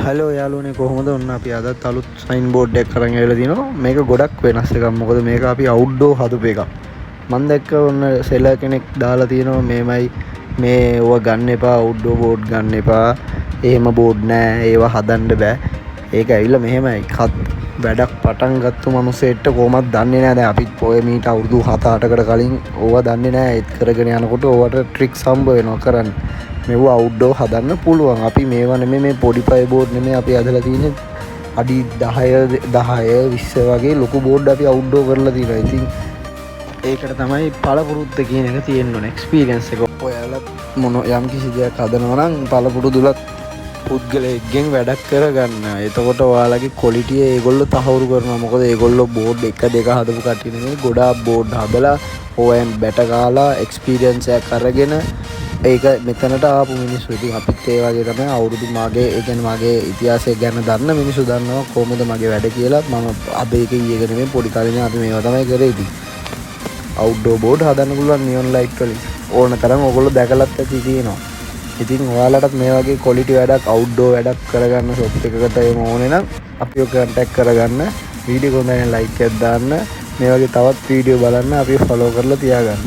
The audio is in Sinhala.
හලෝ යාළුවනේ කොහොමද? ඔන්න අපි අදත් අලුත් සයින් බෝඩ් එකක් අරන් ඇවිල්ලා තිනවා. මේක ගොඩක් වෙනස් එකක්. මොකද මේක අපි අවුට්ඩෝර් හදපු එකක්. මම දැක්ක ඔන්න සෙලර් කෙනෙක් දාලා තිනවා මේමයි මේ ඕවා ගන්න එපා, අවුට්ඩෝර් බෝඩ් ගන්න එපා. එහෙම බෝඩ් නෑ. ඒවා හදන්න බෑ. ඒක ඇවිල්ලා මෙහෙමයි. වැඩක් පටන් ගත්තු මිනිස්සෙට කොහොමද දන්නේ නැහැ. දැන් අපිත් ඔය මීට අවුරුදු 7-8කට කලින් ඕවා දන්නේ නැහැ. ඒත් කරගෙන යනකොට ඕවට ට්‍රික්ස් හම්බ වෙනවා කරන්න. මෙව අවුට්ඩෝර් හදන්න පුළුවන්. අපි මේවා නෙමෙයි මේ පොඩි පය බෝඩ් නෙමෙයි අපි හදලා තියෙන්නේ. අඩි 10 20 වගේ ලොකු බෝඩ් අපි අවුට්ඩෝර් කරලා තියෙනවා. ඉතින් ඒකට තමයි පළපුරුද්ද කියන එක තියෙන්න ඕනේ. එක්ස්පීරියන්ස් එක. ඔයාලා යම් කිසි දෙයක් හදනවා නම් පළපුරුදුලත් පුද්ගලයෙක්ගෙන් වැඩක් කරගන්න. එතකොට ඔයාලගේ ක්වොලිටිය ඒගොල්ලෝ තහවුරු කරනවා. මොකද ඒගොල්ලෝ බෝඩ් 1 2 හදපු කට්ටිය නෙමෙයි. ගොඩාක් බෝඩ් හදලා ඕවෙන් බැට ගාලා එක්ස්පීරියන්ස් එකක් අරගෙන ඒක මෙතනට ආපු මිනිස්සු. ඉතින් අපිත් ඒ වගේ තමයි අවුරුදු මාගේ ඒ කියන්නේ මගේ ඉතිහාසය ගැන දන්න මිනිස්සු දන්නවා කොහොමද මගේ වැඩ කියලා. මම අද ඒක ඊයේක නෙමෙයි පොඩි කාලේ අපි මේවා තමයි කරේ. ඉතින් අවුට්ඩෝර් බෝඩ් හදන්න පුළුවන් නියොන් ලයිට් වලින්. ඕන තරම් ඔයගොල්ලෝ දැකලත් ඇති තියෙනවා. ඉතින් ඔයාලටත් මේ වගේ ක්වොලිටි වැඩක් අවුට්ඩෝර් වැඩක් කරගන්න ෂොප් එකකට එම ඕනේ නම් අපිව කන්ටැක්ට් කරගන්න. වීඩියෝ කොහොමද ලයික් එකක් දාන්න. මේ වගේ තවත් වීඩියෝ බලන්න අපිව ෆලෝ කරලා තියාගන්න.